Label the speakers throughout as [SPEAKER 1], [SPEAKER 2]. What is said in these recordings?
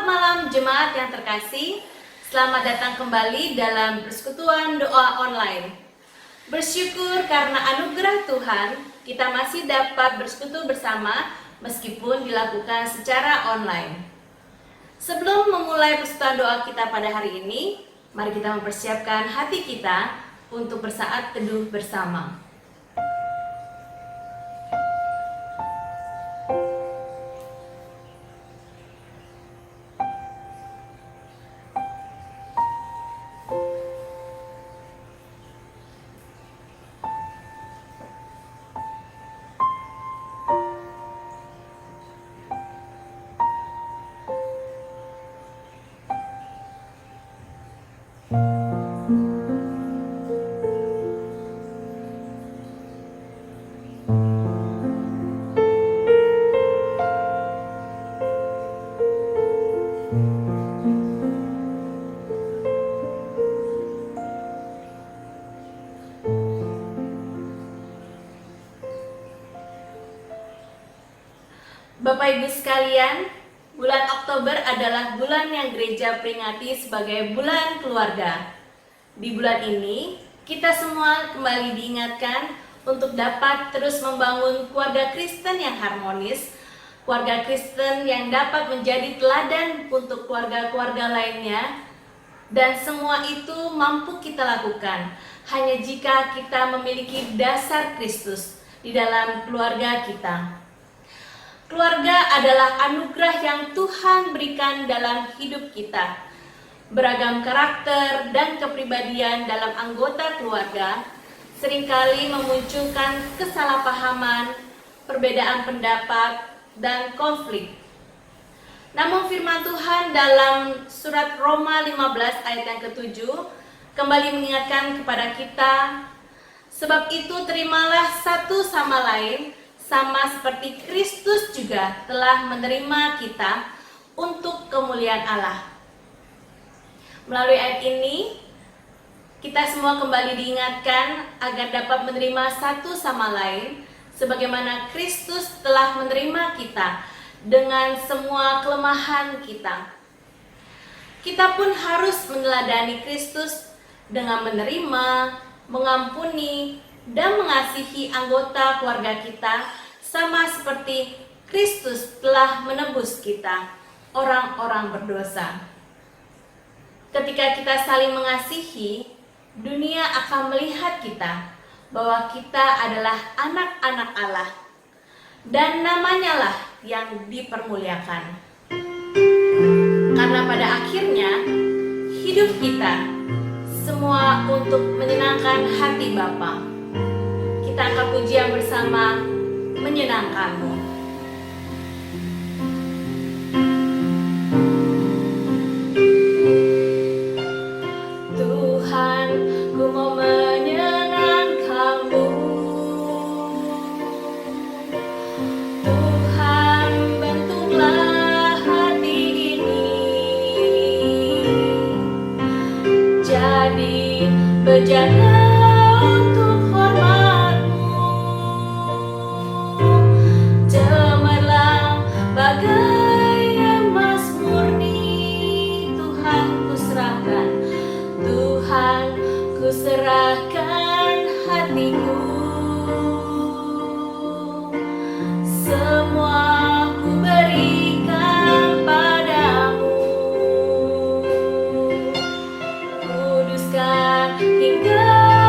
[SPEAKER 1] Selamat malam jemaat yang terkasih. Selamat datang kembali dalam persekutuan doa online. Bersyukur karena anugerah Tuhan, kita masih dapat bersekutu bersama meskipun dilakukan secara online. Sebelum memulai persekutuan doa kita pada hari ini, mari kita mempersiapkan hati kita untuk bersaat teduh bersama. Bapak Ibu sekalian, bulan Oktober adalah bulan yang gereja peringati sebagai bulan keluarga. Di bulan ini, kita semua kembali diingatkan untuk dapat terus membangun keluarga Kristen yang harmonis, keluarga Kristen yang dapat menjadi teladan untuk keluarga-keluarga lainnya, dan semua itu mampu kita lakukan hanya jika kita memiliki dasar Kristus di dalam keluarga kita. Keluarga adalah anugerah yang Tuhan berikan dalam hidup kita. Beragam karakter dan kepribadian dalam anggota keluarga seringkali memunculkan kesalahpahaman, perbedaan pendapat, dan konflik. Namun firman Tuhan dalam surat Roma 15 ayat yang ke-7 kembali mengingatkan kepada kita, sebab itu terimalah satu sama lain, sama seperti Kristus juga telah menerima kita untuk kemuliaan Allah. Melalui ayat ini, kita semua kembali diingatkan agar dapat menerima satu sama lain, sebagaimana Kristus telah menerima kita dengan semua kelemahan kita. Kita pun harus meneladani Kristus dengan menerima, mengampuni, dan mengasihi anggota keluarga kita sama seperti Kristus telah menebus kita, orang-orang berdosa. Ketika kita saling mengasihi, dunia akan melihat kita bahwa kita adalah anak-anak Allah, dan namanya lah yang dipermuliakan. Karena pada akhirnya, hidup kita semua untuk menyenangkan hati Bapa. Kita angkat pujian bersama, menyenangkanmu. Tuhan, ku mau menyenangkanmu. Tuhan, bentuklah hati ini jadi bejana untuk hormat-Mu. Cemerlang bagai emas murni, Tuhan ku serahkan, Tuhan ku serahkan hatiku. Semua ku berikan padamu, kuduskan hingga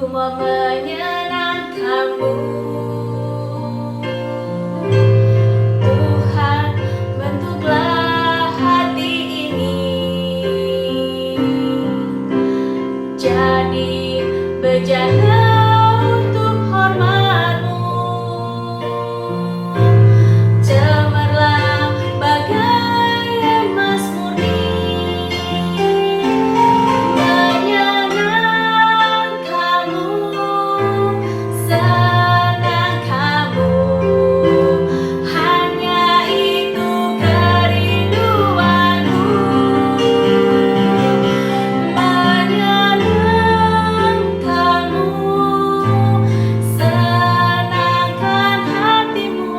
[SPEAKER 1] ku mau menyenangkanmu. Tuhan, bentuklah hati ini jadi bejana untuk hormat-Mu. Cemerlang bagai emas murni, menyenangkanmu, senangkanmu. Hanya itu kerinduanku, menyenangkanmu, senangkan hatimu.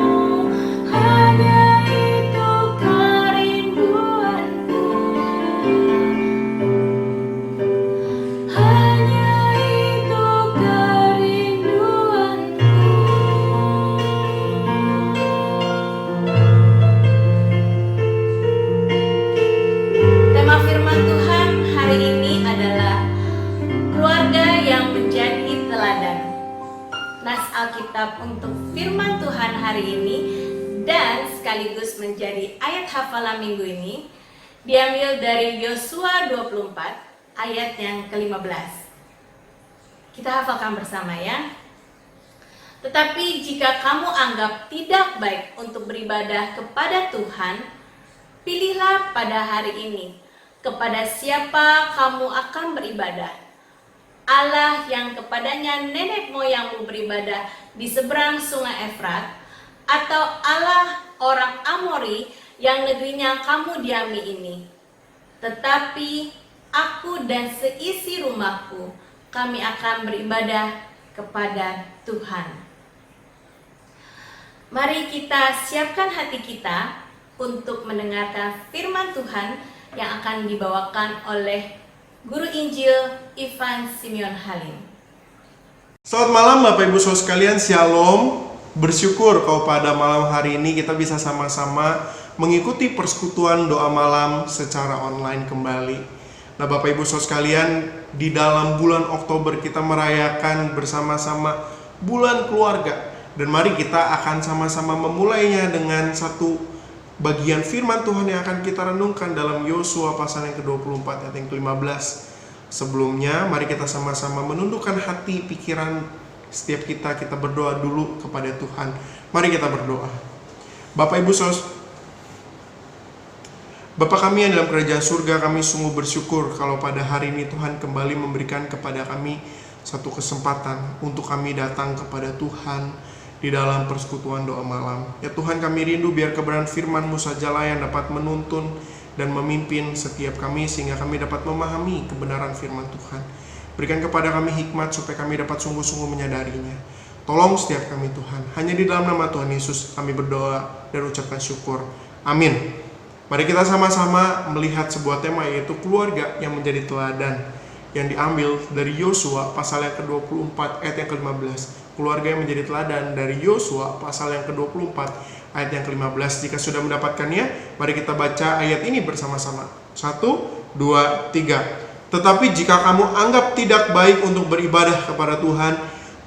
[SPEAKER 1] Hanya itu kerinduanku, hanya itu kerinduanku. Tema firman Tuhan hari ini adalah keluarga yang menjadi teladan. Nas Alkitab untuk firman Tuhan hari ini dan sekaligus menjadi ayat hafalan minggu ini diambil dari Yosua 24 ayat yang ke-15. Kita hafalkan bersama ya. Tetapi jika kamu anggap tidak baik untuk beribadah kepada Tuhan, pilihlah pada hari ini kepada siapa kamu akan beribadah. Allah yang kepadanya nenek moyangmu beribadah di seberang sungai Efrat, atau Allah orang Amori yang negerinya kamu diami ini. Tetapi aku dan seisi rumahku, kami akan beribadah kepada Tuhan. Mari kita siapkan hati kita untuk mendengarkan firman Tuhan yang akan dibawakan oleh Guru Injil Ivan Simeon Halim.
[SPEAKER 2] Selamat malam Bapak Ibu Saudara sekalian, Shalom. Bersyukur kalau pada malam hari ini kita bisa sama-sama mengikuti persekutuan doa malam secara online kembali. Nah Bapak Ibu Saudara sekalian, di dalam bulan Oktober kita merayakan bersama-sama bulan keluarga. Dan mari kita akan sama-sama memulainya dengan satu bagian firman Tuhan yang akan kita renungkan dalam Yosua pasal yang ke-24 ayat yang ke-15. Sebelumnya, mari kita sama-sama menundukkan hati, pikiran setiap kita berdoa dulu kepada Tuhan. Mari kita berdoa. Bapak Ibu Saudara, Bapa kami yang dalam kerajaan surga, kami sungguh bersyukur kalau pada hari ini Tuhan kembali memberikan kepada kami satu kesempatan untuk kami datang kepada Tuhan di dalam persekutuan doa malam. Ya Tuhan, kami rindu biar kebenaran firman-Mu sajalah yang dapat menuntun dan memimpin setiap kami sehingga kami dapat memahami kebenaran firman Tuhan. Berikan kepada kami hikmat supaya kami dapat sungguh-sungguh menyadarinya. Tolong setiap kami Tuhan. Hanya di dalam nama Tuhan Yesus kami berdoa dan ucapkan syukur. Amin. Mari kita sama-sama melihat sebuah tema, yaitu keluarga yang menjadi teladan, yang diambil dari Yosua pasal yang ke-24 ayat yang ke-15. Keluarga yang menjadi teladan dari Yosua pasal yang ke-24 ayat yang ke-15. Jika sudah mendapatkannya, mari kita baca ayat ini bersama-sama. 1, 2, 3. Tetapi jika kamu anggap tidak baik untuk beribadah kepada Tuhan,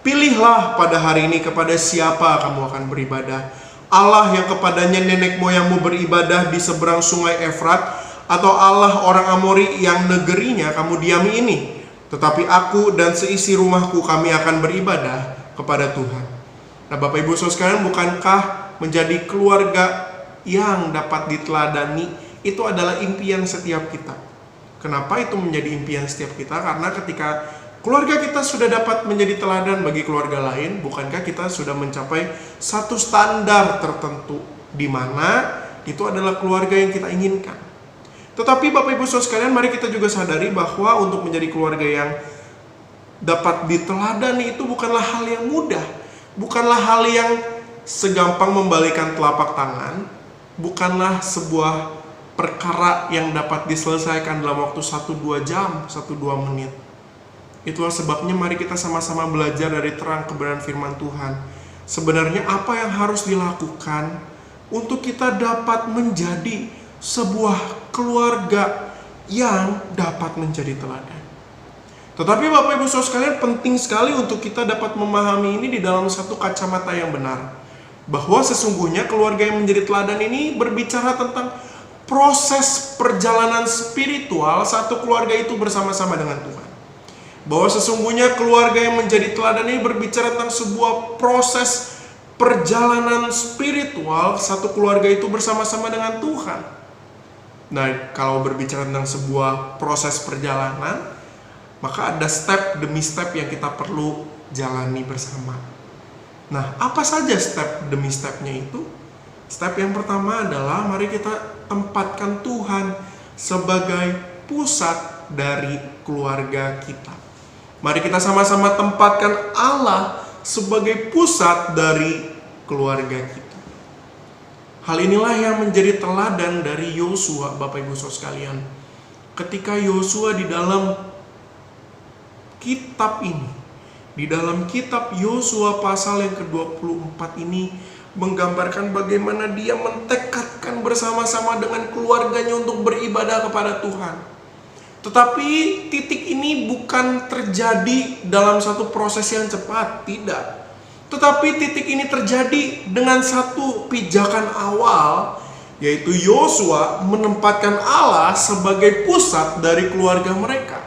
[SPEAKER 2] pilihlah pada hari ini kepada siapa kamu akan beribadah. Allah yang kepadanya nenek moyangmu beribadah di seberang sungai Efrat, atau Allah orang Amori yang negerinya kamu diami ini. Tetapi aku dan seisi rumahku, kami akan beribadah kepada Tuhan. Nah Bapak Ibu Saudara sekalian, bukankah menjadi keluarga yang dapat diteladani itu adalah impian setiap kita? Kenapa itu menjadi impian setiap kita? Karena ketika keluarga kita sudah dapat menjadi teladan bagi keluarga lain, bukankah kita sudah mencapai satu standar tertentu di mana itu adalah keluarga yang kita inginkan? Tetapi Bapak Ibu Saudara sekalian, mari kita juga sadari bahwa untuk menjadi keluarga yang dapat diteladani itu bukanlah hal yang mudah. Bukanlah hal yang segampang membalikan telapak tangan. Bukanlah sebuah perkara yang dapat diselesaikan dalam waktu 1-2 jam, 1-2 menit. Itulah sebabnya mari kita sama-sama belajar dari terang kebenaran firman Tuhan. Sebenarnya apa yang harus dilakukan untuk kita dapat menjadi sebuah keluarga yang dapat menjadi teladan. Tetapi Bapak Ibu Saudara sekalian, penting sekali untuk kita dapat memahami ini di dalam satu kacamata yang benar. Bahwa sesungguhnya keluarga yang menjadi teladan ini berbicara tentang proses perjalanan spiritual satu keluarga itu bersama-sama dengan Tuhan. Bahwa sesungguhnya keluarga yang menjadi teladan ini berbicara tentang sebuah proses perjalanan spiritual satu keluarga itu bersama-sama dengan Tuhan. Nah, kalau berbicara tentang sebuah proses perjalanan, maka ada step demi step yang kita perlu jalani bersama. Nah, apa saja step demi stepnya itu? Step yang pertama adalah mari kita tempatkan Tuhan sebagai pusat dari keluarga kita. Mari kita sama-sama tempatkan Allah sebagai pusat dari keluarga kita. Hal inilah yang menjadi teladan dari Yosua, Bapak Ibu Saudara sekalian. Ketika Yosua di dalam kitab ini, di dalam kitab Yosua pasal yang ke-24 ini menggambarkan bagaimana dia mentekadkan bersama-sama dengan keluarganya untuk beribadah kepada Tuhan. Tetapi titik ini bukan terjadi dalam satu proses yang cepat, tidak. Tetapi titik ini terjadi dengan satu pijakan awal, yaitu Yosua menempatkan Allah sebagai pusat dari keluarga mereka.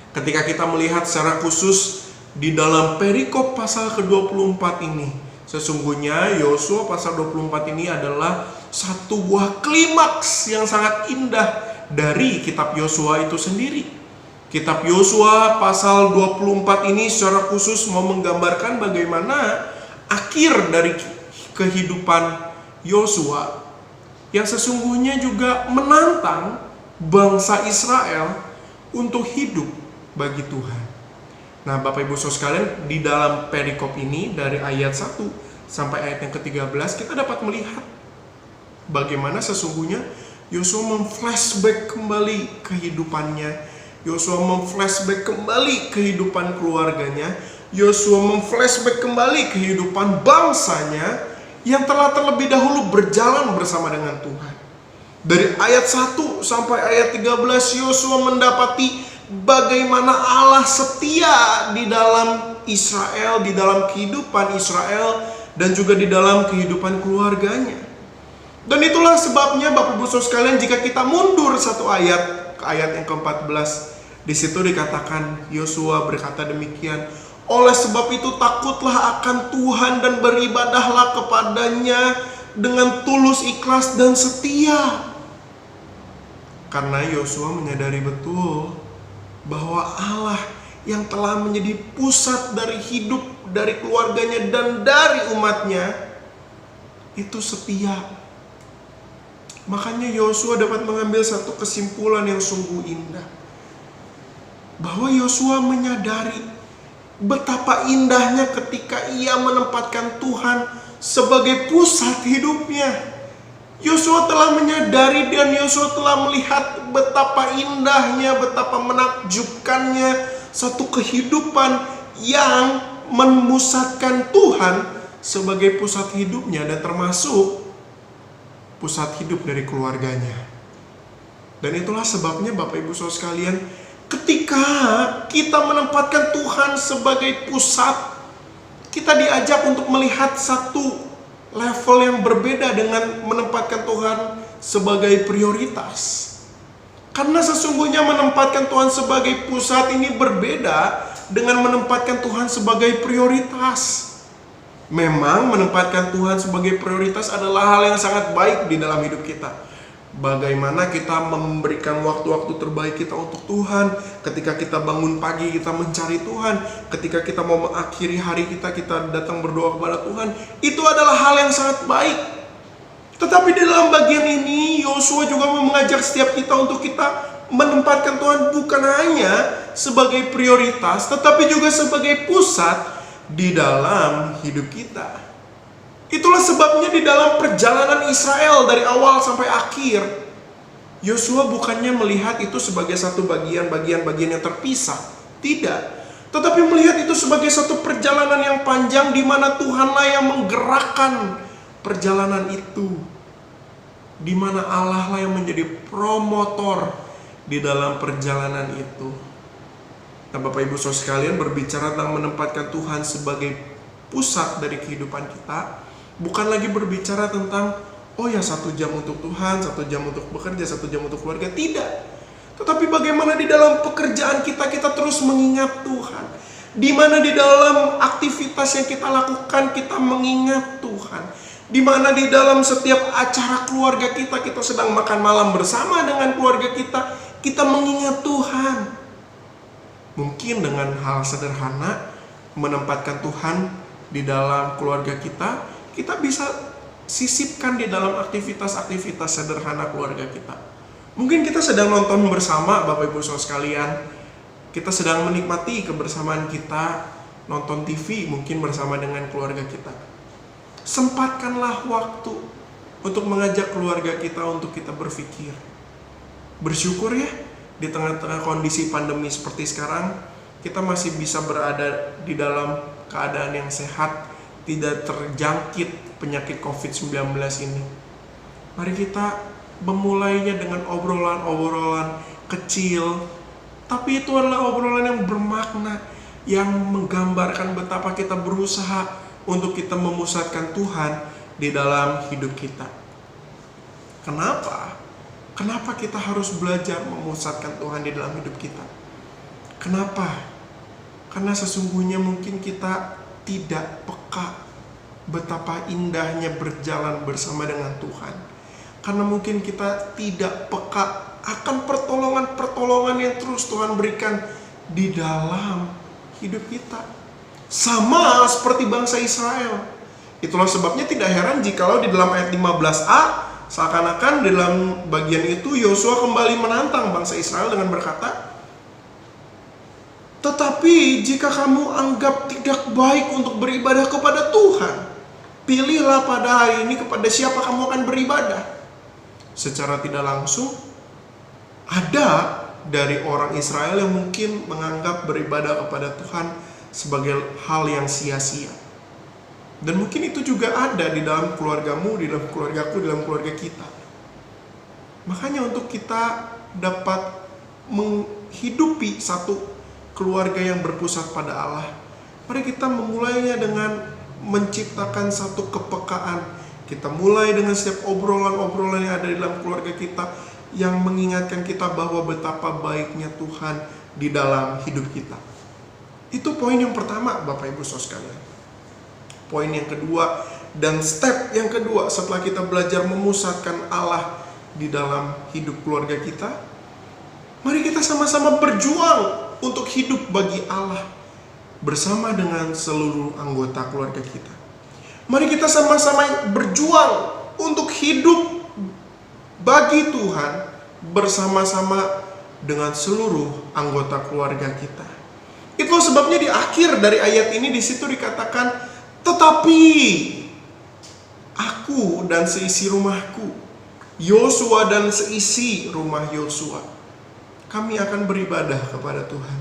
[SPEAKER 2] Ketika kita melihat secara khusus di dalam perikop pasal ke-24 ini, sesungguhnya Yosua pasal 24 ini adalah satu buah klimaks yang sangat indah dari kitab Yosua itu sendiri. Kitab Yosua pasal 24 ini secara khusus mau menggambarkan bagaimana akhir dari kehidupan Yosua yang sesungguhnya juga menantang bangsa Israel untuk hidup bagi Tuhan. Nah, Bapak Ibu Saudara sekalian, di dalam perikop ini dari ayat 1 sampai ayat yang ke-13 kita dapat melihat bagaimana sesungguhnya Yosua memflashback kembali kehidupannya. Yosua memflashback kembali kehidupan keluarganya. Yosua memflashback kembali kehidupan bangsanya yang telah terlebih dahulu berjalan bersama dengan Tuhan. Dari ayat 1 sampai ayat 13 Yosua mendapati bagaimana Allah setia di dalam Israel, di dalam kehidupan Israel, dan juga di dalam kehidupan keluarganya. Dan itulah sebabnya Bapak Ibu Saudara sekalian, jika kita mundur satu ayat ke ayat yang ke-14, di situ dikatakan Yosua berkata demikian, oleh sebab itu takutlah akan Tuhan dan beribadahlah kepadanya dengan tulus, ikhlas, dan setia. Karena Yosua menyadari betul bahwa Allah yang telah menjadi pusat dari hidup, dari keluarganya, dan dari umatnya itu setia. Makanya Yosua dapat mengambil satu kesimpulan yang sungguh indah, bahwa Yosua menyadari betapa indahnya ketika ia menempatkan Tuhan sebagai pusat hidupnya. Yosua telah menyadari dan Yosua telah melihat betapa indahnya, betapa menakjubkannya satu kehidupan yang memusatkan Tuhan sebagai pusat hidupnya dan termasuk pusat hidup dari keluarganya. Dan itulah sebabnya Bapak Ibu Saudara sekalian, ketika kita menempatkan Tuhan sebagai pusat, kita diajak untuk melihat satu level yang berbeda dengan menempatkan Tuhan sebagai prioritas. Karena sesungguhnya menempatkan Tuhan sebagai pusat ini berbeda dengan menempatkan Tuhan sebagai prioritas. Memang menempatkan Tuhan sebagai prioritas adalah hal yang sangat baik di dalam hidup kita. Bagaimana kita memberikan waktu-waktu terbaik kita untuk Tuhan. Ketika kita bangun pagi, kita mencari Tuhan. Ketika kita mau mengakhiri hari kita, kita datang berdoa kepada Tuhan. Itu adalah hal yang sangat baik. Tetapi di dalam bagian ini, Yosua juga mau mengajak setiap kita untuk kita menempatkan Tuhan bukan hanya sebagai prioritas, tetapi juga sebagai pusat di dalam hidup kita. Itulah sebabnya di dalam perjalanan Israel dari awal sampai akhir, Yosua bukannya melihat itu sebagai satu bagian yang terpisah. Tidak. Tetapi melihat itu sebagai satu perjalanan yang panjang di mana Tuhanlah yang menggerakkan perjalanan itu. Di mana Allah lah yang menjadi promotor di dalam perjalanan itu. Nah, Bapak Ibu Saudara sekalian, berbicara tentang menempatkan Tuhan sebagai pusat dari kehidupan kita, bukan lagi berbicara tentang 1 jam untuk Tuhan, 1 jam untuk bekerja, 1 jam untuk keluarga. Tidak. Tetapi bagaimana di dalam pekerjaan kita terus mengingat Tuhan. Di mana di dalam aktivitas yang kita lakukan kita mengingat Tuhan. Di mana di dalam setiap acara keluarga kita sedang makan malam bersama dengan keluarga kita mengingat Tuhan. Mungkin dengan hal sederhana, menempatkan Tuhan di dalam keluarga kita bisa sisipkan di dalam aktivitas-aktivitas sederhana keluarga kita. Mungkin kita sedang nonton bersama, Bapak Ibu Saudara sekalian, kita sedang menikmati kebersamaan kita, nonton TV mungkin bersama dengan keluarga kita. Sempatkanlah waktu untuk mengajak keluarga kita untuk kita berpikir. Bersyukur ya, di tengah-tengah kondisi pandemi seperti sekarang, kita masih bisa berada di dalam keadaan yang sehat, tidak terjangkit penyakit COVID-19 ini. Mari kita memulainya dengan obrolan-obrolan kecil, tapi itu adalah obrolan yang bermakna, yang menggambarkan betapa kita berusaha untuk kita memusatkan Tuhan di dalam hidup kita. Kenapa? Kenapa kita harus belajar memusatkan Tuhan di dalam hidup kita? Kenapa? Karena sesungguhnya mungkin kita tidak peka betapa indahnya berjalan bersama dengan Tuhan. Karena mungkin kita tidak peka akan pertolongan-pertolongan yang terus Tuhan berikan di dalam hidup kita. Sama seperti bangsa Israel. Itulah sebabnya tidak heran jikalau di dalam ayat 15a, seakan-akan di dalam bagian itu Yosua kembali menantang bangsa Israel dengan berkata, "Tetapi jika kamu anggap tidak baik untuk beribadah kepada Tuhan, pilihlah pada hari ini kepada siapa kamu akan beribadah." Secara tidak langsung, ada dari orang Israel yang mungkin menganggap beribadah kepada Tuhan sebagai hal yang sia-sia. Dan mungkin itu juga ada di dalam keluargamu, di dalam keluargaku, di dalam keluarga kita. Makanya untuk kita dapat menghidupi satu keluarga yang berpusat pada Allah, mari kita memulainya dengan menciptakan satu kepekaan. Kita mulai dengan setiap obrolan-obrolan yang ada di dalam keluarga kita yang mengingatkan kita bahwa betapa baiknya Tuhan di dalam hidup kita. Itu poin yang pertama, Bapak Ibu Saudara sekalian. Poin yang kedua dan step yang kedua setelah kita belajar memusatkan Allah di dalam hidup keluarga kita, mari kita sama-sama berjuang untuk hidup bagi Allah bersama dengan seluruh anggota keluarga kita. Mari kita sama-sama berjuang untuk hidup bagi Tuhan bersama-sama dengan seluruh anggota keluarga kita. Itulah sebabnya di akhir dari ayat ini di situ dikatakan, "Tetapi aku dan seisi rumahku, Yosua dan seisi rumah Yosua, kami akan beribadah kepada Tuhan."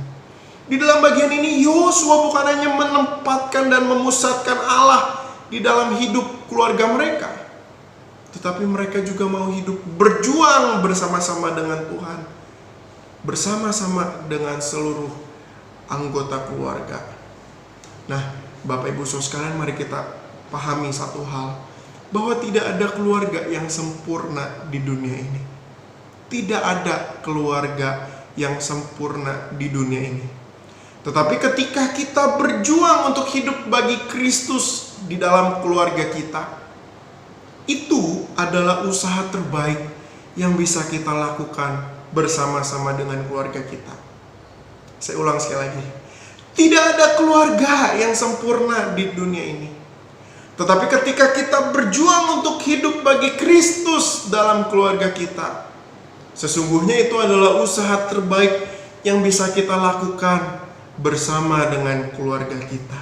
[SPEAKER 2] Di dalam bagian ini Yosua bukan hanya menempatkan dan memusatkan Allah di dalam hidup keluarga mereka, tetapi mereka juga mau hidup berjuang bersama-sama dengan Tuhan, bersama-sama dengan seluruh anggota keluarga. Nah, Bapak Ibu Saudara sekalian, mari kita pahami satu hal, bahwa tidak ada keluarga yang sempurna di dunia ini. Tidak ada keluarga yang sempurna di dunia ini. Tetapi ketika kita berjuang untuk hidup bagi Kristus di dalam keluarga kita, itu adalah usaha terbaik yang bisa kita lakukan bersama-sama dengan keluarga kita. Saya ulang sekali lagi. Tidak ada keluarga yang sempurna di dunia ini. Tetapi ketika kita berjuang untuk hidup bagi Kristus dalam keluarga kita, sesungguhnya itu adalah usaha terbaik yang bisa kita lakukan bersama dengan keluarga kita.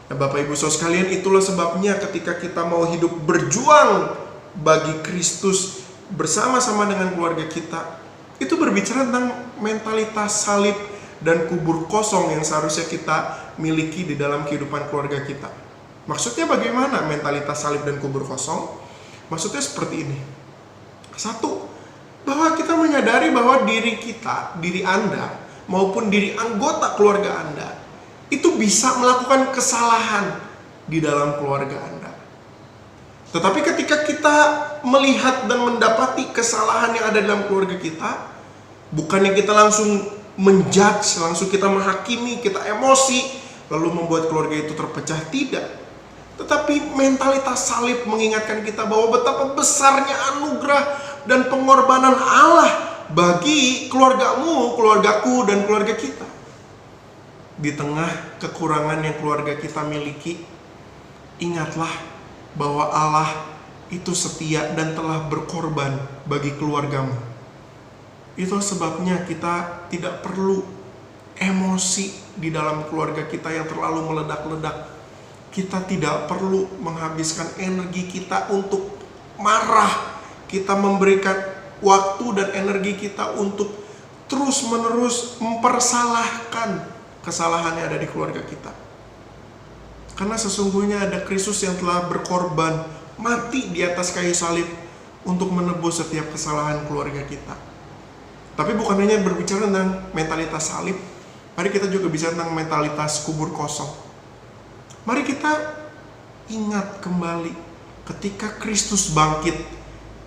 [SPEAKER 2] Nah, Bapak Ibu Saudara sekalian, itulah sebabnya ketika kita mau hidup berjuang bagi Kristus bersama-sama dengan keluarga kita, itu berbicara tentang mentalitas salib dan kubur kosong yang seharusnya kita miliki di dalam kehidupan keluarga kita. Maksudnya bagaimana mentalitas salib dan kubur kosong? Maksudnya seperti ini. Satu, bahwa kita menyadari bahwa diri kita, diri Anda, maupun diri anggota keluarga Anda itu bisa melakukan kesalahan di dalam keluarga Anda. Tetapi ketika kita melihat dan mendapati kesalahan yang ada dalam keluarga kita, bukannya kita langsung menjudge, langsung kita menghakimi, kita emosi, lalu membuat keluarga itu terpecah, tidak. Tetapi mentalitas salib mengingatkan kita bahwa betapa besarnya anugerah dan pengorbanan Allah bagi keluargamu, keluargaku, dan keluarga kita. Di tengah kekurangan yang keluarga kita miliki, ingatlah bahwa Allah itu setia dan telah berkorban bagi keluargamu. Itu sebabnya kita tidak perlu emosi di dalam keluarga kita yang terlalu meledak-ledak. Kita tidak perlu menghabiskan energi kita untuk marah. Kita memberikan waktu dan energi kita untuk terus-menerus mempersalahkan kesalahan yang ada di keluarga kita. Karena sesungguhnya ada Kristus yang telah berkorban, mati di atas kayu salib untuk menebus setiap kesalahan keluarga kita. Tapi bukan hanya berbicara tentang mentalitas salib, mari kita juga bicara tentang mentalitas kubur kosong. Mari kita ingat kembali ketika Kristus bangkit,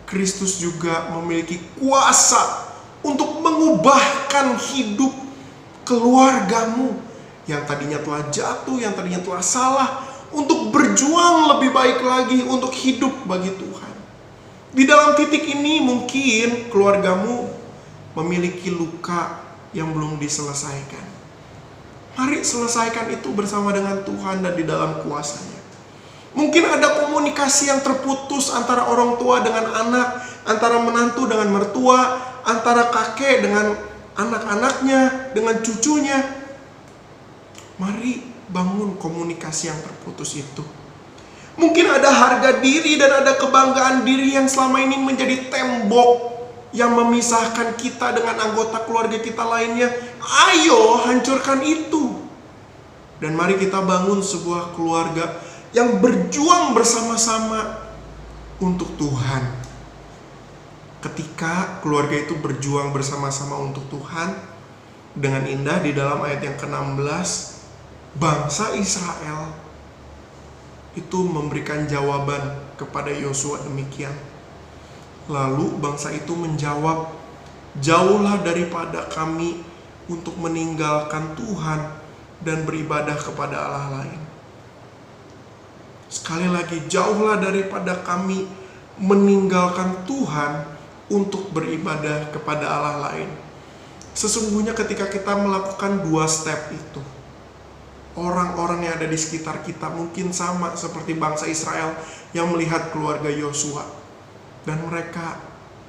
[SPEAKER 2] Kristus juga memiliki kuasa untuk mengubahkan hidup keluargamu yang tadinya telah jatuh, yang tadinya telah salah, untuk berjuang lebih baik lagi untuk hidup bagi Tuhan. Di dalam titik ini mungkin keluargamu memiliki luka yang belum diselesaikan. Mari selesaikan itu bersama dengan Tuhan dan di dalam kuasa-Nya. Mungkin ada komunikasi yang terputus antara orang tua dengan anak, antara menantu dengan mertua, antara kakek dengan anak-anaknya, dengan cucunya. Mari bangun komunikasi yang terputus itu. Mungkin ada harga diri dan ada kebanggaan diri yang selama ini menjadi tembok yang memisahkan kita dengan anggota keluarga kita lainnya. Ayo hancurkan itu. Dan mari kita bangun sebuah keluarga yang berjuang bersama-sama untuk Tuhan. Ketika keluarga itu berjuang bersama-sama untuk Tuhan, dengan indah di dalam ayat yang ke-16, bangsa Israel itu memberikan jawaban kepada Yosua demikian. Lalu bangsa itu menjawab, "Jauhlah daripada kami untuk meninggalkan Tuhan dan beribadah kepada Allah lain." Sekali lagi, jauhlah daripada kami meninggalkan Tuhan untuk beribadah kepada Allah lain. Sesungguhnya ketika kita melakukan dua step itu, orang-orang yang ada di sekitar kita mungkin sama seperti bangsa Israel yang melihat keluarga Yosua. Dan mereka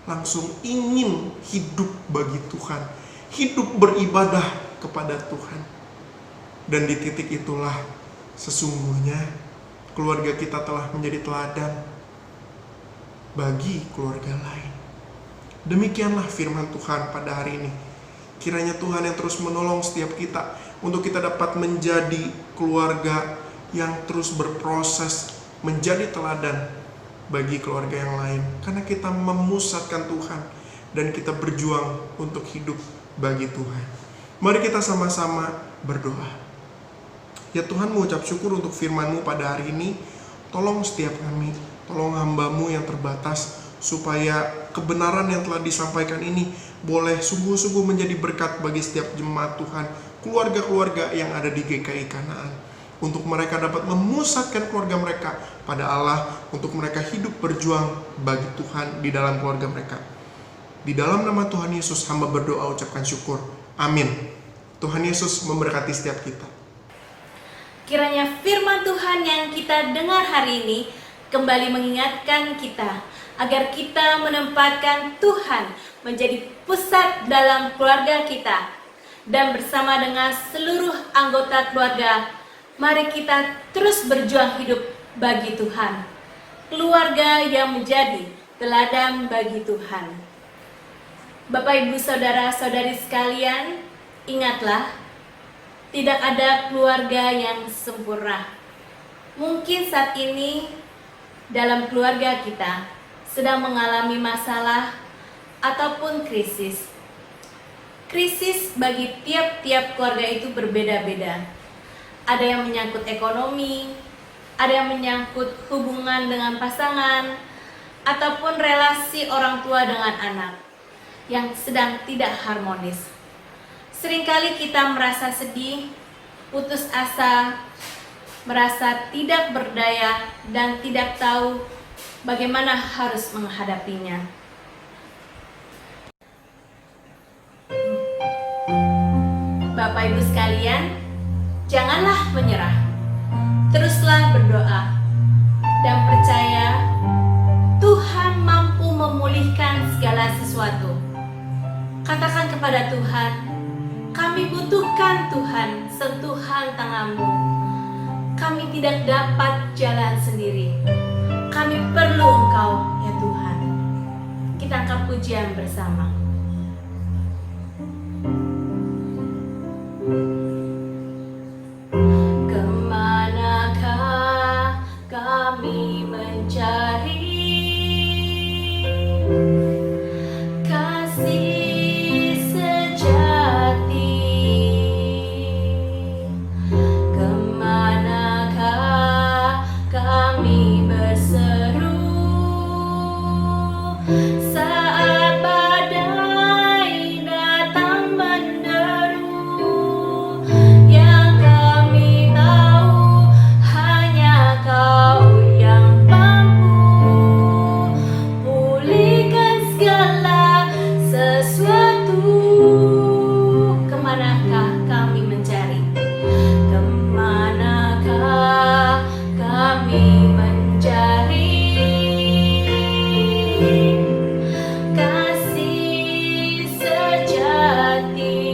[SPEAKER 2] langsung ingin hidup bagi Tuhan, hidup beribadah kepada Tuhan. Dan di titik itulah sesungguhnya keluarga kita telah menjadi teladan bagi keluarga lain. Demikianlah firman Tuhan pada hari ini. Kiranya Tuhan yang terus menolong setiap kita untuk kita dapat menjadi keluarga yang terus berproses menjadi teladan bagi keluarga yang lain, karena kita memusatkan Tuhan dan kita berjuang untuk hidup bagi Tuhan. Mari kita sama-sama berdoa. Ya Tuhan, mengucap syukur untuk firman-Mu pada hari ini. Tolong setiap kami, tolong hamba-Mu yang terbatas, supaya kebenaran yang telah disampaikan ini boleh sungguh-sungguh menjadi berkat bagi setiap jemaat Tuhan, keluarga-keluarga yang ada di GKI Kanaan. Untuk mereka dapat memusatkan keluarga mereka pada Allah, untuk mereka hidup berjuang bagi Tuhan di dalam keluarga mereka. Di dalam nama Tuhan Yesus, hamba berdoa ucapkan syukur. Amin. Tuhan Yesus memberkati setiap kita.
[SPEAKER 1] Kiranya firman Tuhan yang kita dengar hari ini kembali mengingatkan kita agar kita menempatkan Tuhan menjadi pusat dalam keluarga kita. Dan bersama dengan seluruh anggota keluarga, mari kita terus berjuang hidup bagi Tuhan. Keluarga yang menjadi teladan bagi Tuhan. Bapak, Ibu, Saudara-saudari sekalian, ingatlah, tidak ada keluarga yang sempurna. Mungkin saat ini dalam keluarga kita sedang mengalami masalah ataupun krisis. Krisis bagi tiap-tiap keluarga itu berbeda-beda. Ada yang menyangkut ekonomi, ada yang menyangkut hubungan dengan pasangan, ataupun relasi orang tua dengan anak yang sedang tidak harmonis. Seringkali kita merasa sedih, putus asa, merasa tidak berdaya, dan tidak tahu bagaimana harus menghadapinya. Bapak Ibu sekalian, janganlah menyerah. Teruslah berdoa dan percaya Tuhan mampu memulihkan segala sesuatu. Katakan kepada Tuhan, kami butuhkan Tuhan, sentuhan tangan-Mu. Kami tidak dapat jalan sendiri. Kami perlu Engkau, ya Tuhan. Kita angkat pujian bersama. Kemanakah kami mencari kasih sejati? Kemanakah kami berseru saat badai datang menderu? Yang kami tahu hanya Kau yang mampu pulihkan segala sesuatu. Kemanakah kami mencari? Kemanakah kami mencari kasih sejati?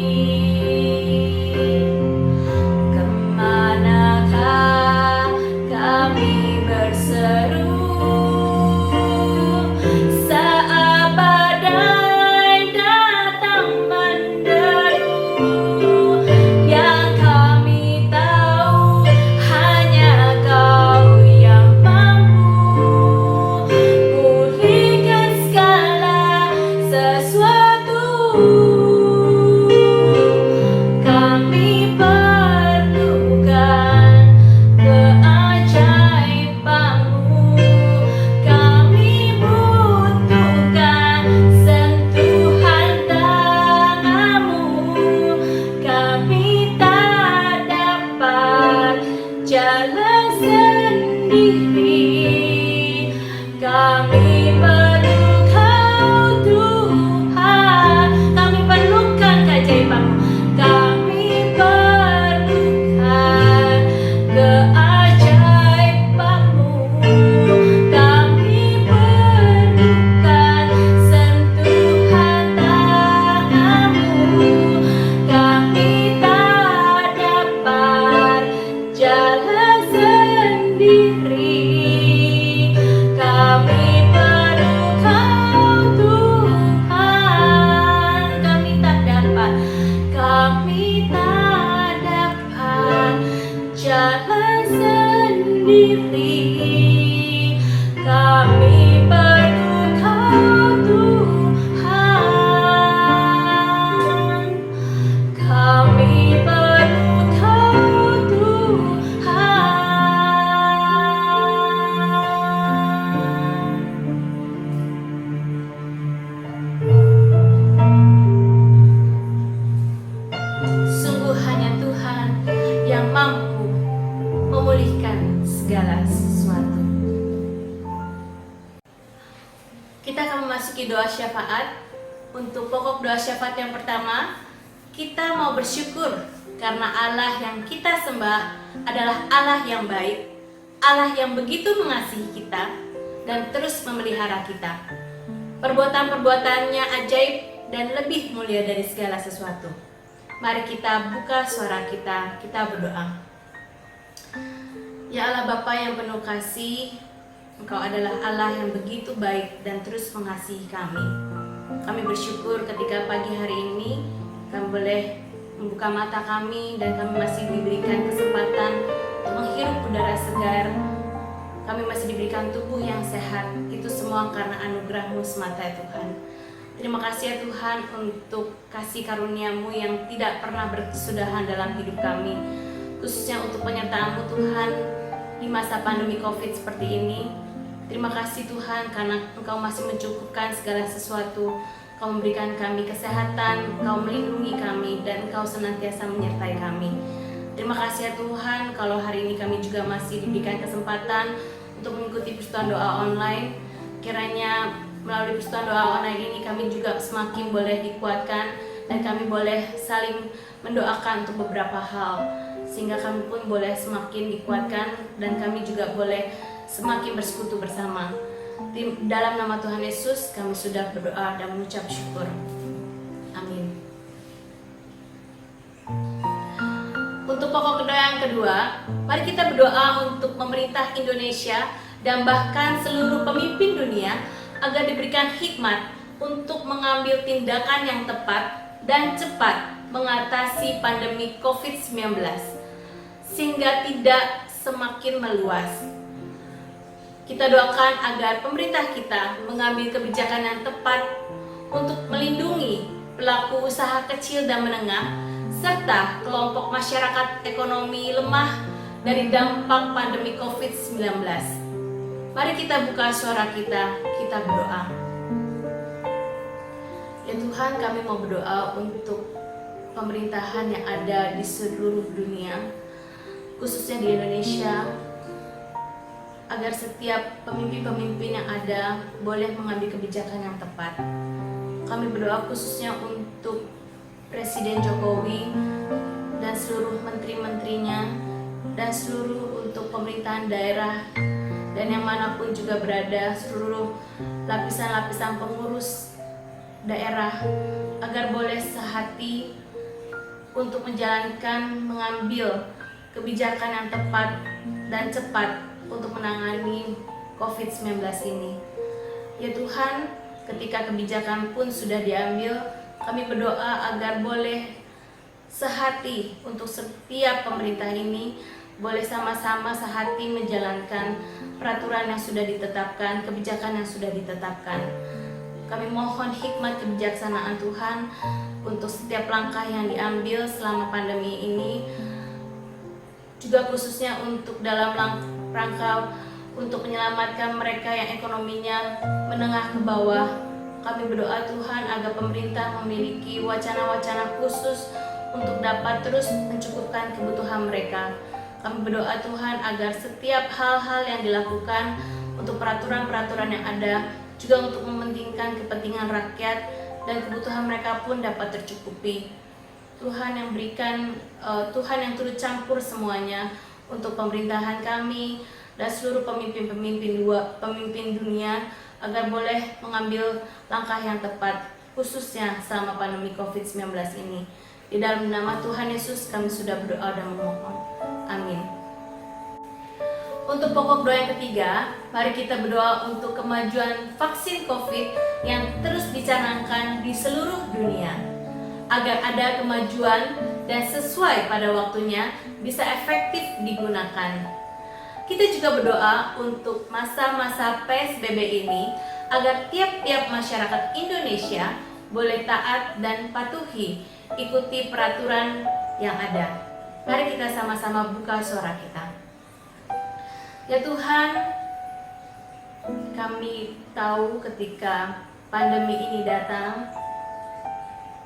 [SPEAKER 1] Kemanakah kami berseru saat badai datang menderu? Yang kami tahu hanya Kau yang mampu pulihkan segala sesuatu. Kami perlukan keajaiban-Mu. Kami butuhkan sentuhan tangan-Mu. Kami tak dapat jalan sendiri. Kami perlu Kau Tuhan. Kami perlukan keajaiban-Mu. Kami perlukan keajaiban-Mu. Kami perlukan sentuhan tangan-Mu. Kami tak dapat jalan sendiri. Kami perlu Kau Tuhan. Kami tak dapat jalan sendiri. Kami perlu Kau Tuhan. Kami perlu Kau Tuhan. Sungguh hanya Tuhan yang mampu memulihkan segala sesuatu. Kita akan memasuki doa syafaat. Untuk pokok doa syafaat yang pertama, kita mau bersyukur karena Allah yang kita sembah adalah Allah yang baik, Allah yang begitu mengasihi kita dan terus memelihara kita. Perbuatan-perbuatannya ajaib dan lebih mulia dari segala sesuatu. Mari kita buka suara kita berdoa. Ya Allah Bapa yang penuh kasih, Engkau adalah Allah yang begitu baik dan terus mengasihi kami. Kami bersyukur ketika pagi hari ini kami boleh membuka mata kami dan kami masih diberikan kesempatan untuk menghirup udara segar. Kami masih diberikan tubuh yang sehat. Itu semua karena anugerah-Mu semata ya Tuhan. Terima kasih ya Tuhan untuk kasih karunia-Mu yang tidak pernah berkesudahan dalam hidup kami, khususnya untuk penyertaan-Mu Tuhan di masa pandemi COVID seperti ini. Terima kasih Tuhan karena Engkau masih mencukupkan segala sesuatu. Engkau memberikan kami kesehatan, Engkau melindungi kami, dan Engkau senantiasa menyertai kami. Terima kasih ya Tuhan kalau hari ini kami juga masih diberikan kesempatan untuk mengikuti persekutuan doa online. Kiranya melalui persekutuan doa online ini kami juga semakin boleh dikuatkan dan kami boleh saling mendoakan untuk beberapa hal, sehingga kami pun boleh semakin dikuatkan dan kami juga boleh semakin bersekutu bersama. Dalam nama Tuhan Yesus kami sudah berdoa dan mengucap syukur. Amin. Untuk pokok doa yang kedua, mari kita berdoa untuk pemerintah Indonesia dan bahkan seluruh pemimpin dunia agar diberikan hikmat untuk mengambil tindakan yang tepat dan cepat mengatasi pandemi COVID-19 sehingga tidak semakin meluas. Kita doakan agar pemerintah kita mengambil kebijakan yang tepat untuk melindungi pelaku usaha kecil dan menengah serta kelompok masyarakat ekonomi lemah dari dampak pandemi COVID-19. Mari kita buka suara kita berdoa. Ya Tuhan, kami mau berdoa untuk pemerintahan yang ada di seluruh dunia, khususnya di Indonesia, agar setiap pemimpin-pemimpin yang ada boleh mengambil kebijakan yang tepat. Kami berdoa khususnya untuk Presiden Jokowi dan seluruh menteri-menterinya dan seluruh untuk pemerintahan daerah dan yang manapun juga berada, seluruh lapisan-lapisan pengurus daerah, agar boleh sehati untuk mengambil kebijakan yang tepat dan cepat untuk menangani COVID-19 ini. Ya Tuhan, ketika kebijakan pun sudah diambil, kami berdoa agar boleh sehati untuk setiap pemerintah ini boleh sama-sama sehati menjalankan peraturan yang sudah ditetapkan, kebijakan yang sudah ditetapkan. Kami mohon hikmat kebijaksanaan Tuhan untuk setiap langkah yang diambil selama pandemi ini, juga khususnya untuk dalam rangka untuk menyelamatkan mereka yang ekonominya menengah ke bawah. Kami berdoa Tuhan agar pemerintah memiliki wacana-wacana khusus untuk dapat terus mencukupkan kebutuhan mereka. Kami berdoa Tuhan agar setiap hal-hal yang dilakukan untuk peraturan-peraturan yang ada juga untuk mementingkan kepentingan rakyat dan kebutuhan mereka pun dapat tercukupi. Tuhan yang Tuhan yang turut campur semuanya untuk pemerintahan kami dan seluruh pemimpin dunia agar boleh mengambil langkah yang tepat, khususnya selama pandemi COVID-19 ini. Di dalam nama Tuhan Yesus kami sudah berdoa dan memohon. Amin. Untuk pokok doa yang ketiga, mari kita berdoa untuk kemajuan vaksin COVID yang terus dicanangkan di seluruh dunia, agar ada kemajuan dan sesuai pada waktunya bisa efektif digunakan. Kita juga berdoa untuk masa-masa PSBB ini agar tiap-tiap masyarakat Indonesia boleh taat dan patuhi ikuti peraturan yang ada. Mari kita sama-sama buka suara kita. Ya Tuhan, kami tahu ketika pandemi ini datang,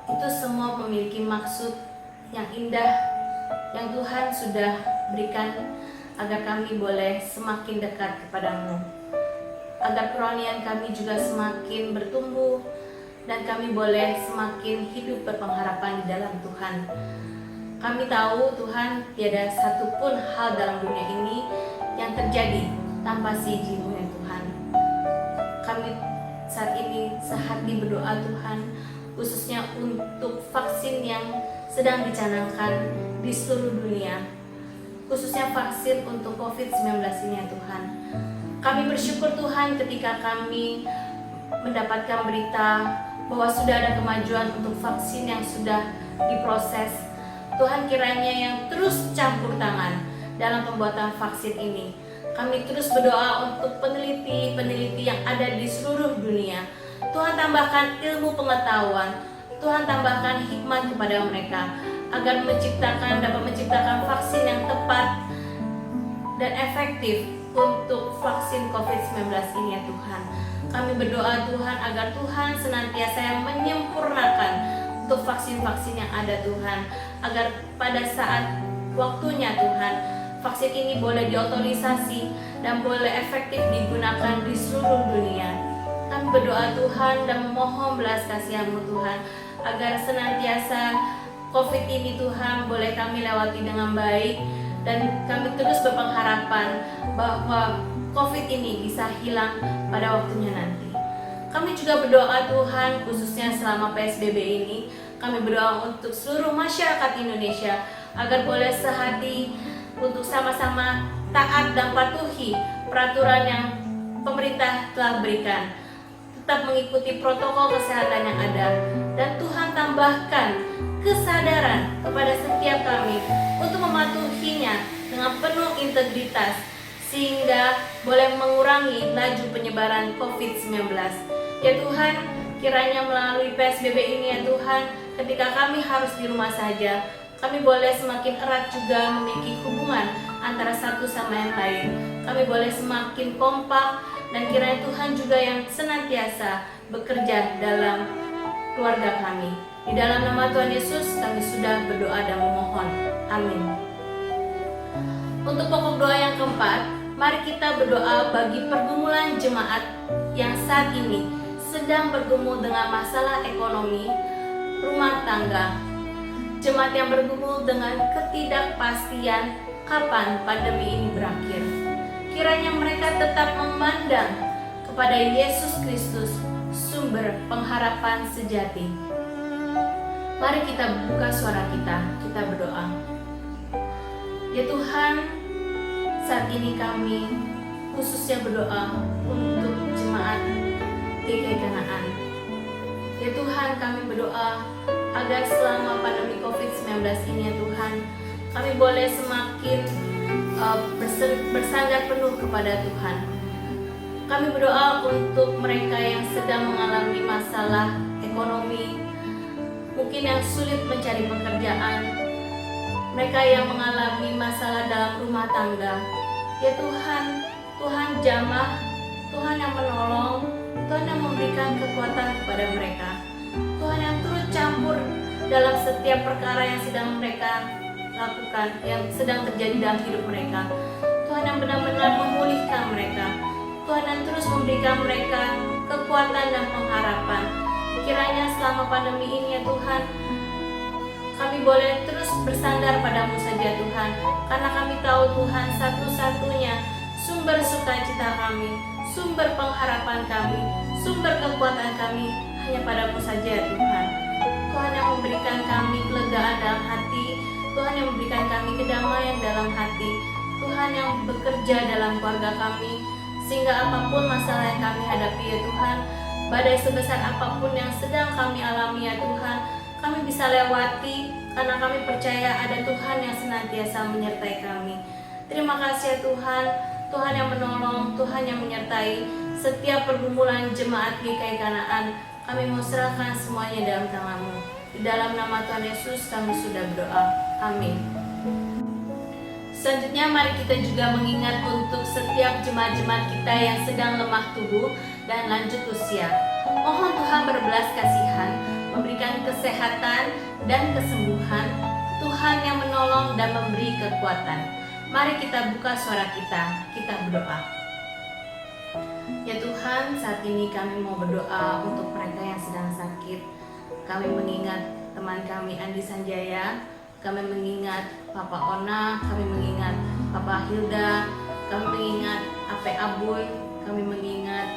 [SPEAKER 1] itu semua memiliki maksud yang indah yang Tuhan sudah berikan agar kami boleh semakin dekat kepadamu, agar kerohanian kami juga semakin bertumbuh dan kami boleh semakin hidup berpengharapan di dalam Tuhan. Kami tahu Tuhan, tiada satupun hal dalam dunia ini yang terjadi tanpa izin-Mu ya Tuhan. Kami saat ini sehati berdoa Tuhan, khususnya untuk vaksin yang sedang dicanangkan di seluruh dunia, khususnya vaksin untuk COVID-19 ini ya Tuhan. Kami bersyukur Tuhan ketika kami mendapatkan berita bahwa sudah ada kemajuan untuk vaksin yang sudah diproses. Tuhan kiranya yang terus campur tangan dalam pembuatan vaksin ini. Kami terus berdoa untuk peneliti-peneliti yang ada di seluruh dunia, Tuhan tambahkan ilmu pengetahuan, Tuhan tambahkan hikmat kepada mereka agar dapat menciptakan vaksin yang tepat dan efektif untuk vaksin COVID-19 ini ya Tuhan. Kami berdoa Tuhan agar Tuhan senantiasa yang menyempurnakan untuk vaksin-vaksin yang ada Tuhan, agar pada saat waktunya Tuhan, vaksin ini boleh diotorisasi dan boleh efektif digunakan di seluruh dunia. Kami berdoa Tuhan dan memohon belas kasihan-Mu Tuhan, agar senantiasa COVID ini Tuhan boleh kami lewati dengan baik, dan kami terus berpengharapan bahwa COVID ini bisa hilang pada waktunya nanti. Kami juga berdoa Tuhan, khususnya selama PSBB ini, kami berdoa untuk seluruh masyarakat Indonesia agar boleh sehati untuk sama-sama taat dan patuhi peraturan yang pemerintah telah berikan, tetap mengikuti protokol kesehatan yang ada, dan Tuhan tambahkan kesadaran kepada setiap kami untuk mematuhinya dengan penuh integritas, sehingga boleh mengurangi laju penyebaran COVID-19. Ya Tuhan, kiranya melalui PSBB ini ya Tuhan, ketika kami harus di rumah saja, kami boleh semakin erat juga memiliki hubungan antara satu sama yang lain. Kami boleh semakin kompak, dan kiranya Tuhan juga yang senantiasa bekerja dalam keluarga kami. Di dalam nama Tuhan Yesus kami sudah berdoa dan memohon. Amin. Untuk pokok doa yang keempat, mari kita berdoa bagi pergumulan jemaat yang saat ini sedang bergumul dengan masalah ekonomi, rumah tangga. Jemaat yang bergumul dengan ketidakpastian kapan pandemi ini berakhir. Kiranya mereka tetap memandang kepada Yesus Kristus, sumber pengharapan sejati. Mari kita buka suara kita berdoa. Ya Tuhan, saat ini kami khususnya berdoa untuk jemaat GKI Kanaan. Ya Tuhan, kami berdoa agar selama pandemi COVID-19 ini ya Tuhan, kami boleh semakin bersandar penuh kepada Tuhan. Kami berdoa untuk mereka yang sedang mengalami masalah ekonomi, mungkin yang sulit mencari pekerjaan, mereka yang mengalami masalah dalam rumah tangga. Ya Tuhan, Tuhan jamah, Tuhan yang menolong, Tuhan yang memberikan kekuatan kepada mereka, Tuhan yang turut campur dalam setiap perkara yang sedang mereka lakukan, yang sedang terjadi dalam hidup mereka. Tuhan yang benar-benar memulihkan mereka, Tuhan yang terus memberikan mereka kekuatan dan pengharapan. Kiranya selama pandemi ini ya Tuhan, kami boleh terus bersandar padamu saja Tuhan, karena kami tahu Tuhan satu-satunya sumber sukacita kami, sumber pengharapan kami, sumber kekuatan kami hanya padamu saja ya Tuhan. Tuhan yang memberikan kami kelegaan dalam hati, Tuhan yang memberikan kami kedamaian dalam hati, Tuhan yang bekerja dalam keluarga kami, sehingga apapun masalah yang kami hadapi ya Tuhan, badai sebesar apapun yang sedang kami alami ya Tuhan, kami bisa lewati karena kami percaya ada Tuhan yang senantiasa menyertai kami. Terima kasih ya Tuhan, Tuhan yang menolong, Tuhan yang menyertai setiap pergumulan jemaat GKI Kanaan. Kami mau serahkan semuanya dalam tangan-Mu. Di dalam nama Tuhan Yesus kami sudah berdoa. Amin. Selanjutnya mari kita juga mengingat untuk setiap jemaat-jemaat kita yang sedang lemah tubuh dan lanjut usia. Mohon Tuhan berbelas kasihan, memberikan kesehatan dan kesembuhan, Tuhan yang menolong dan memberi kekuatan. Mari kita buka suara kita berdoa. Ya Tuhan, saat ini kami mau berdoa untuk mereka yang sedang sakit. Kami mengingat teman kami Andi Sanjaya, kami mengingat Papa Ona, kami mengingat Papa Hilda, kami mengingat Ape Abul, kami mengingat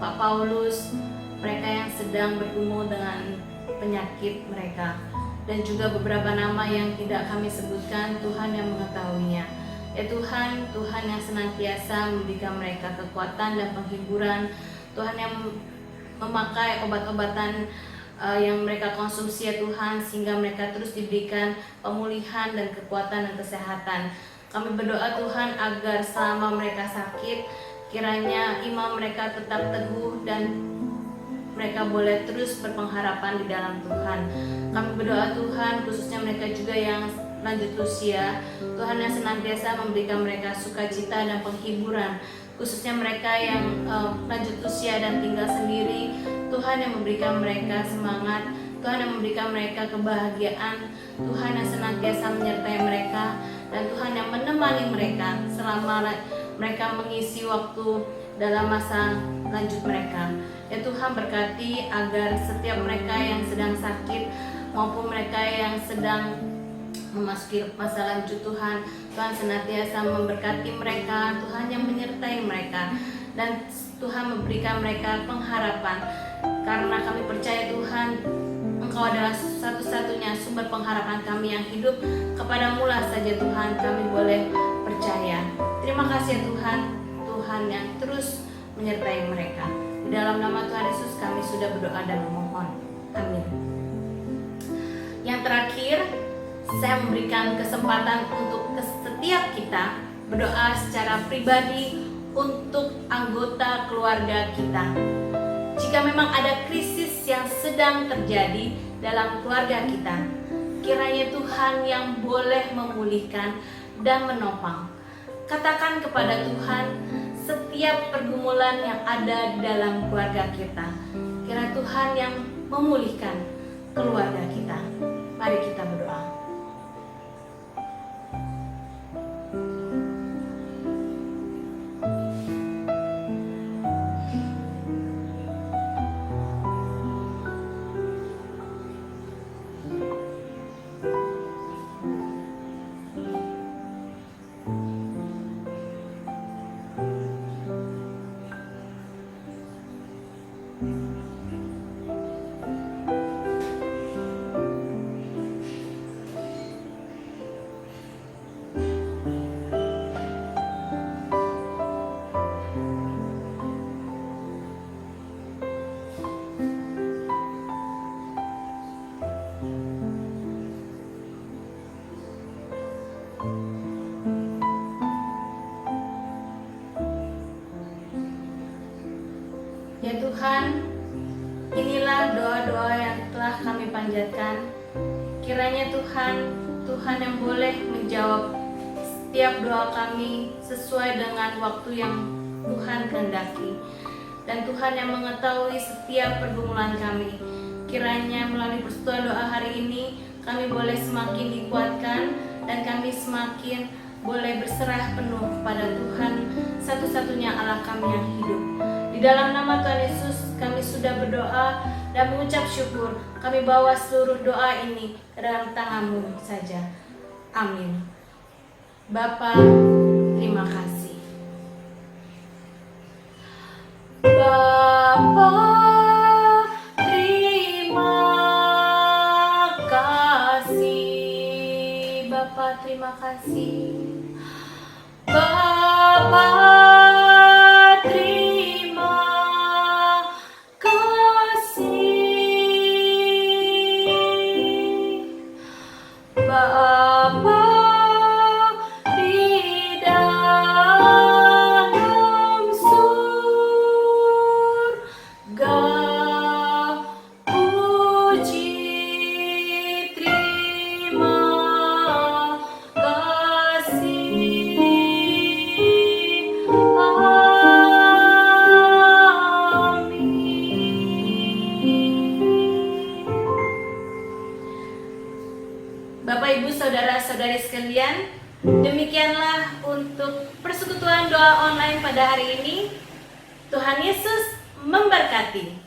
[SPEAKER 1] Pak Paulus, mereka yang sedang bergumul dengan penyakit mereka, dan juga beberapa nama yang tidak kami sebutkan, Tuhan yang mengetahuinya. Ya Tuhan, Tuhan yang senantiasa memberikan mereka kekuatan dan penghiburan, Tuhan yang memakai obat-obatan yang mereka konsumsi ya Tuhan, sehingga mereka terus diberikan pemulihan dan kekuatan dan kesehatan. Kami berdoa Tuhan agar selama mereka sakit, kiranya iman mereka tetap teguh dan mereka boleh terus berpengharapan di dalam Tuhan. Kami berdoa Tuhan, khususnya mereka juga yang lanjut usia, Tuhan yang senantiasa memberikan mereka sukacita dan penghiburan, khususnya mereka yang lanjut usia dan tinggal sendiri. Tuhan yang memberikan mereka semangat, Tuhan yang memberikan mereka kebahagiaan, Tuhan yang senantiasa menyertai mereka, dan Tuhan yang menemani mereka selama mereka mengisi waktu dalam masa lanjut mereka. Ya Tuhan, berkati agar setiap mereka yang sedang sakit maupun mereka yang sedang memasuki masa lanjut Tuhan, Tuhan senantiasa memberkati mereka, Tuhan yang menyertai mereka, dan Tuhan memberikan mereka pengharapan, karena kami percaya Tuhan, Engkau adalah satu-satunya sumber pengharapan kami yang hidup. Kepadamu lah saja Tuhan kami boleh percaya. Terima kasih Tuhan, Tuhan yang terus menyertai mereka. Di dalam nama Tuhan Yesus kami sudah berdoa dan memohon. Amin. Yang terakhir, saya memberikan kesempatan untuk setiap kita berdoa secara pribadi untuk anggota keluarga kita. Jika memang ada krisis yang sedang terjadi dalam keluarga kita, kiranya Tuhan yang boleh memulihkan dan menopang. Katakan kepada Tuhan setiap pergumulan yang ada di dalam keluarga kita. Kiranya Tuhan yang memulihkan keluarga kita. Mari kita berdoa. Ya Tuhan, inilah doa-doa yang telah kami panjatkan. Kiranya Tuhan, Tuhan yang boleh menjawab setiap doa kami sesuai dengan waktu yang Tuhan kehendaki. Dan Tuhan yang mengetahui setiap pergumulan kami. Kiranya melalui persekutuan doa hari ini, kami boleh semakin dikuatkan dan kami semakin boleh berserah penuh kepada Tuhan, satu-satunya Allah kami yang hidup. Di dalam nama Tuhan Yesus kami sudah berdoa dan mengucap syukur. Kami bawa seluruh doa ini ke dalam tangan-Mu saja. Amin. Bapa, terima kasih. Bapa, terima kasih. Bapa, terima kasih. Bapa, Bapak, Ibu, Saudara-saudari sekalian, demikianlah untuk persekutuan doa online pada hari ini. Tuhan Yesus memberkati.